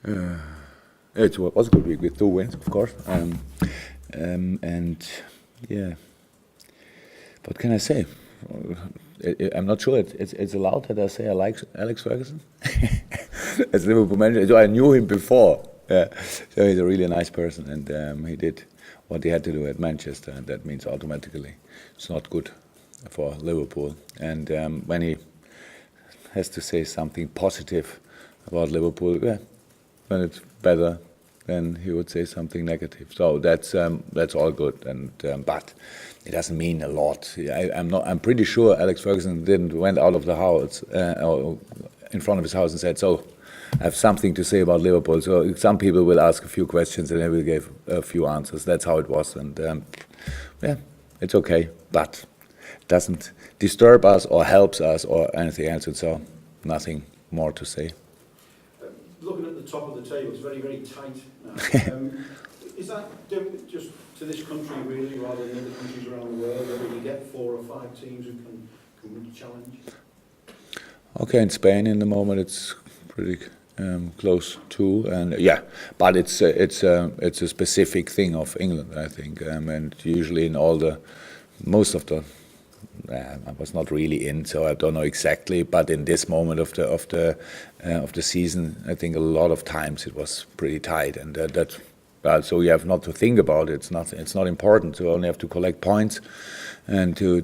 It was a good week with 2 wins, of course. And yeah, what can I say? I'm not sure it's allowed that I say I like Alex Ferguson as Liverpool manager. So I knew him before. Yeah, so he's a really nice person, and he did what he had to do at Manchester, and that means automatically it's not good for Liverpool. And when he has to say something positive about Liverpool, yeah, when it's better, then he would say something negative. So that's all good, and but it doesn't mean a lot. I'm pretty sure Alex Ferguson went out of the house or in front of his house and said, "So, I have something to say about Liverpool." So some people will ask a few questions and he will give a few answers. That's how it was, and yeah, it's okay, but it doesn't disturb us or helps us or anything else. And so nothing more to say. Looking at the top of the table, it's very, very tight now. Is that just to this country really, rather than other countries around the world, where you get 4 or 5 teams who can really challenge? Okay, in Spain in the moment it's pretty close to, and yeah, but it's a specific thing of England, I think, and usually in most of the. I was not really in, so I don't know exactly. But in this moment of the season, I think a lot of times it was pretty tight, and that's so you have not to think about it. It's not important. You only have to collect points, and to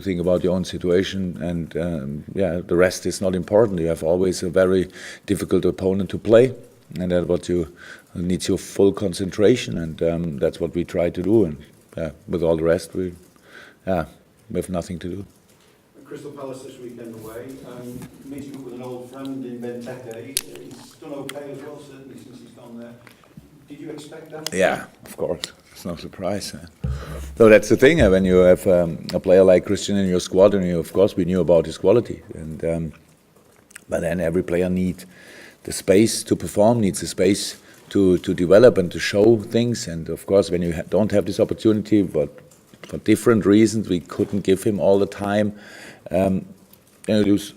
think about your own situation. And yeah, the rest is not important. You have always a very difficult opponent to play, and that's what you needs your full concentration, and that's what we try to do. And with all the rest, we have nothing to do. Crystal Palace this weekend away, meeting up with an old friend in Benteke. He's done okay as well, certainly, since he's gone there. Did you expect that? Yeah, of course. It's no surprise. So that's the thing, when you have a player like Christian in your squad, and of course we knew about his quality. And but then every player needs the space to perform, needs the space to develop and to show things. And of course, when you don't have this opportunity, but for different reasons, we couldn't give him all the time. You lose,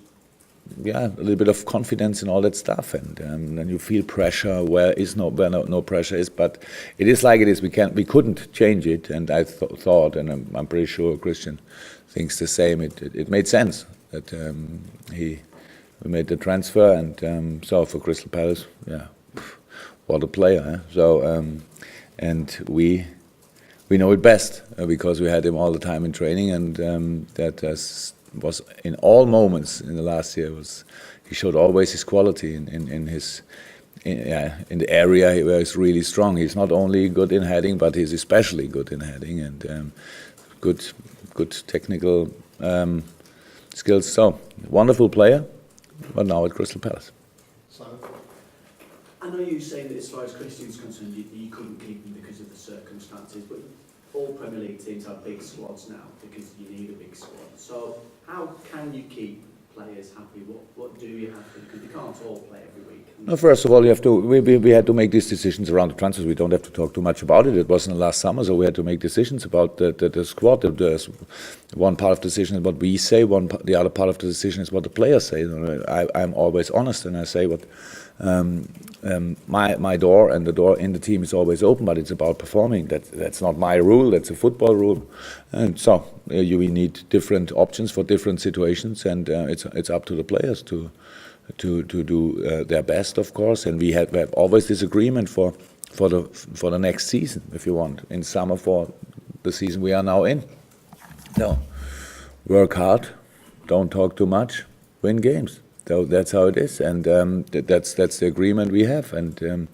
a little bit of confidence and all that stuff, and then you feel pressure where no pressure is. But it is like it is. We couldn't change it, and I thought, and I'm pretty sure Christian thinks the same. It made sense that we made the transfer, and so for Crystal Palace, what a player. So and we know it best because we had him all the time in training, and that was in all moments in the last year. He showed always his quality in the area where he's really strong. He's not only good in heading, but he's especially good in heading, and good technical skills. So wonderful player, but now at Crystal Palace. I know you say that as far as Christian's concerned, you couldn't keep him because of the circumstances, but all Premier League teams have big squads now because you need a big squad. So how can you keep players happy? What do you have to do? Because you can't all play every week. No, first of all, we had to make these decisions around the transfers. We don't have to talk too much about it. It wasn't last summer, so we had to make decisions about the squad. One part of the decision is what we say. The other part of the decision is what the players say. I'm always honest, and I say what my door and the door in the team is always open, but it's about performing. That's not my rule. That's a football rule, and so we need different options for different situations, and it's up to the players to do their best, of course. And we have always this agreement for the next season, if you want, in summer for the season we are now in. So work hard, don't talk too much, win games. So that's how it is, and that's the agreement we have. And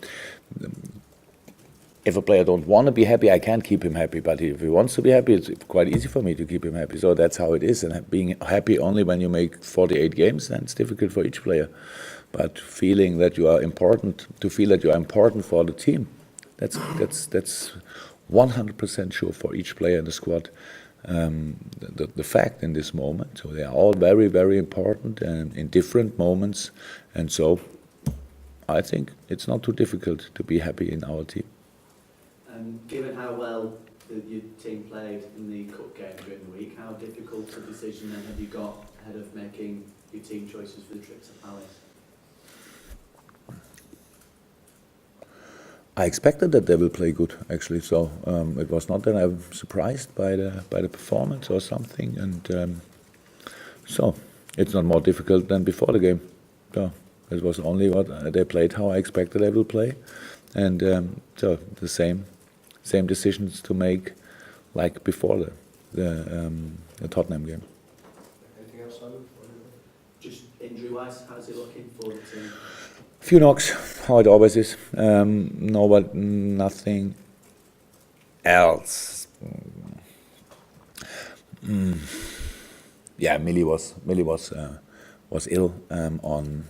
if a player don't want to be happy, I can't keep him happy. But if he wants to be happy, it's quite easy for me to keep him happy. So that's how it is. And being happy only when you make 48 games, then it's difficult for each player. But feeling that you are important, to feel that you are important for the team, that's 100% sure for each player in the squad. The fact in this moment. So they are all very, very important and in different moments. And so I think it's not too difficult to be happy in our team. Given how well your team played in the cup game during the week, how difficult a decision then have you got ahead of making your team choices for the trip to Palace? I expected that they will play good, actually. So it was not that I'm surprised by the performance or something, and so it's not more difficult than before the game. So it was only what they played how I expected they will play, and so the same decisions to make like before the Tottenham game. Anything else, Simon? Just injury-wise, how's it looking for the team? Few knocks, how it always is. No, but nothing else. Yeah, Millie was ill on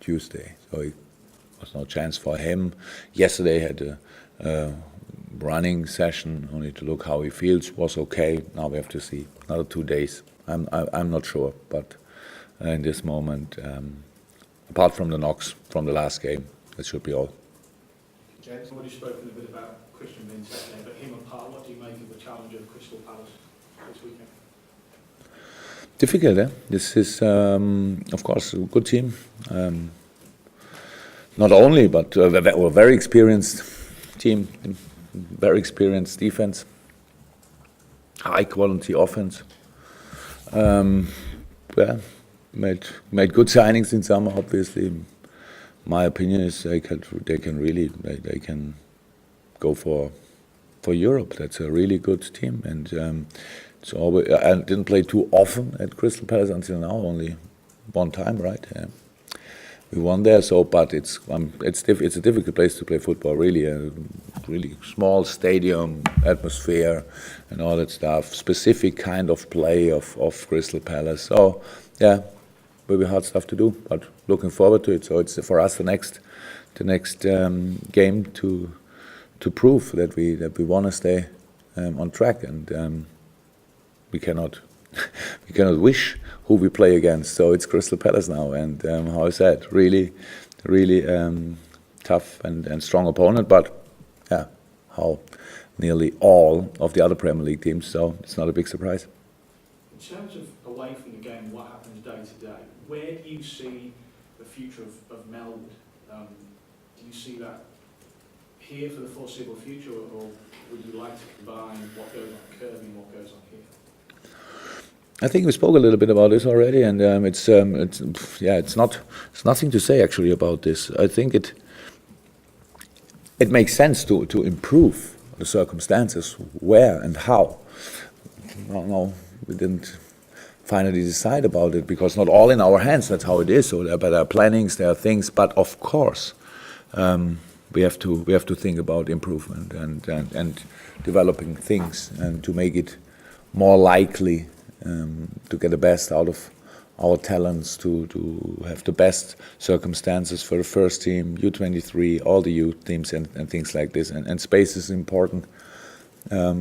Tuesday, so it was no chance for him. Yesterday had a running session, only to look how he feels. Was okay. Now we have to see another 2 days. I'm not sure, but in this moment. Apart from the knocks from the last game, that should be all. James? Somebody spoken a bit about Christian being set there, but him apart, what do you make of the challenge of Crystal Palace this weekend? Difficult, eh? This is, of course, a good team. Not only, but a very experienced team, very experienced defense, high quality offense. Yeah. Made good signings in summer. Obviously, my opinion is they can go for Europe. That's a really good team, and so I didn't play too often at Crystal Palace until now. Only one time, right? Yeah. We won there. So, but it's a difficult place to play football. Really, a really small stadium, atmosphere, and all that stuff. Specific kind of play of Crystal Palace. So, yeah. Will be hard stuff to do, but looking forward to it. So it's for us the next game to prove that we want to stay on track, and we cannot wish who we play against. So it's Crystal Palace now, and how I said, really tough and strong opponent. But yeah, how nearly all of the other Premier League teams. So it's not a big surprise. In terms of away from the game, what happens day to day, where do you see the future of Melwood? Do you see that here for the foreseeable future, or would you like to combine what goes on Kirby and what goes on here? I think we spoke a little bit about this already, and it's nothing to say actually about this. I think it makes sense to improve the circumstances, where and how. No, we didn't finally decide about it because not all in our hands. That's how it is. So there are plannings, there are things, but of course we have to think about improvement and developing things and to make it more likely to get the best out of our talents, to have the best circumstances for the first team, U23, all the youth teams and things like this. And space is an important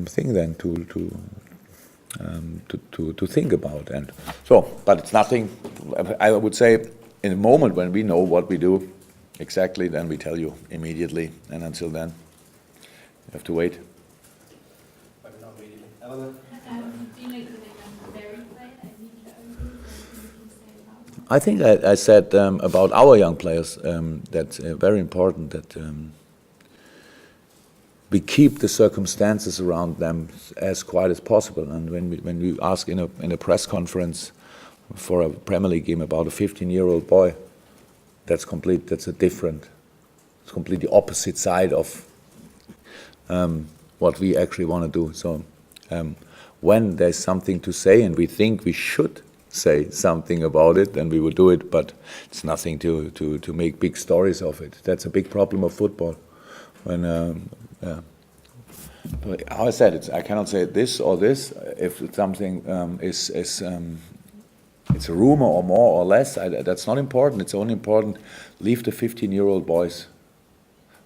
thing then to think about. And so, but it's nothing. I would say in a moment when we know what we do exactly, then we tell you immediately. And until then, you have to wait. Maybe not immediately. Eleanor? Do you make the very player that you can say about? I think I said about our young players that's very important that we keep the circumstances around them as quiet as possible. And when we ask in a press conference for a Premier League game about a 15-year-old boy, it's completely opposite side of what we actually want to do. So when there's something to say and we think we should say something about it, then we will do it, but it's nothing to make big stories of it. That's a big problem of football. When how I said, I cannot say this or this. If something is it's a rumor or more or less, that's not important. It's only important. Leave the 15-year-old boys.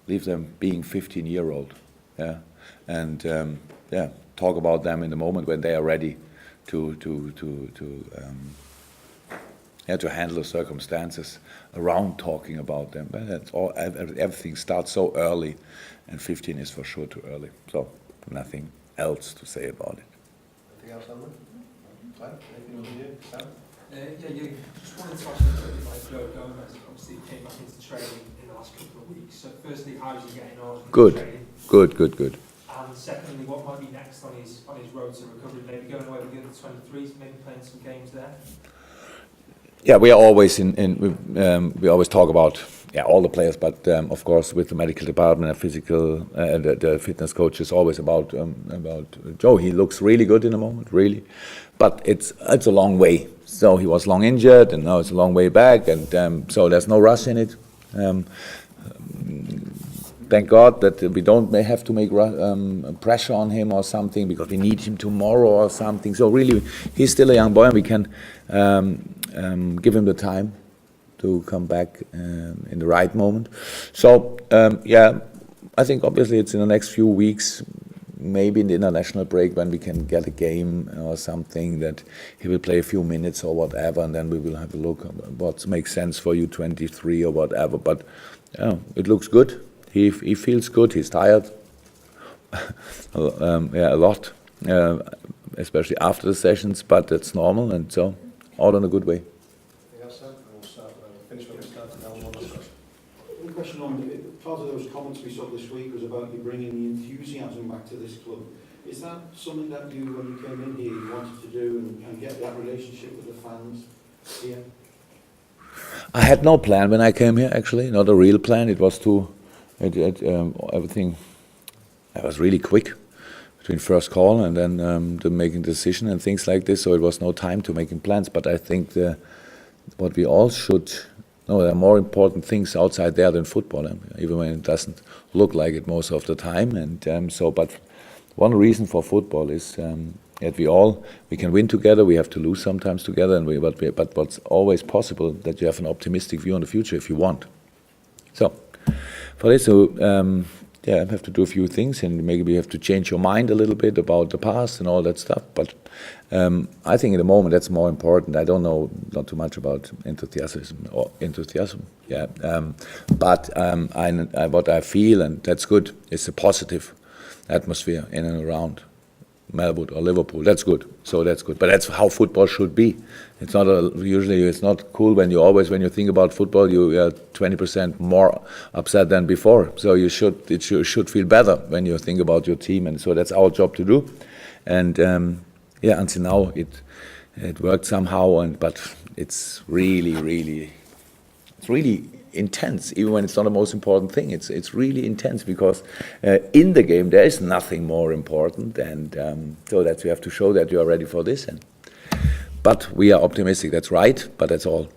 Leave them being 15-year-old. Yeah, and talk about them in the moment when they are ready to handle the circumstances around talking about them. But that's all. Everything starts so early, and 15 is for sure too early. So nothing else to say about it. Anything else, Simon? Anything from you, Sam? Yeah, you just wanted to ask you quickly about Joe Gomez. Obviously, he came back into training in the last couple of weeks. So firstly, how's he getting on? Good. Training? Good. And secondly, what might be next on his road to recovery? Maybe going away with the other 23s, maybe playing some games there? Yeah, we are always we always talk about all the players, but of course with the medical department and physical, the fitness coach is always about Joe. He looks really good in the moment, really, but it's a long way. So he was long injured, and now it's a long way back, and so there's no rush in it. Thank God that we don't have to make pressure on him or something because we need him tomorrow or something. So really, he's still a young boy, and we can give him the time to come back in the right moment. So I think obviously it's in the next few weeks, maybe in the international break when we can get a game or something that he will play a few minutes or whatever, and then we will have a look at what makes sense for U23 or whatever. But it looks good. He feels good. He's tired. A lot, especially after the sessions. But it's normal, and so all in a good way. Anything else, Sam? And we'll start, finish where we started now. One last question. One question on, part of those comments we saw this week was about you bringing the enthusiasm back to this club. Is that something that you, when you came in here, you wanted to do and get that relationship with the fans here? I had no plan when I came here, actually, not a real plan. It was everything. I was really quick between first call and then the making decision and things like this. So it was no time to making plans. But I think what we all should know, there are more important things outside there than football, even when it doesn't look like it most of the time. And but one reason for football is that we can win together. We have to lose sometimes together, but what's always possible that you have an optimistic view on the future if you want. So for this, I have to do a few things, and maybe you have to change your mind a little bit about the past and all that stuff. But I think in the moment that's more important. I don't know not too much about enthusiasm. Yeah, but what I feel, and that's good, is a positive atmosphere in and around Melbourne or Liverpool. That's good. So that's good. But that's how football should be. It's not usually it's not cool when you think about football you are 20% more upset than before. So it should feel better when you think about your team, and so that's our job to do. And until now it worked somehow, but it's really intense, even when it's not the most important thing. It's really intense because in the game there is nothing more important, and so that you have to show that you are ready for this. But we are optimistic. That's right. But that's all.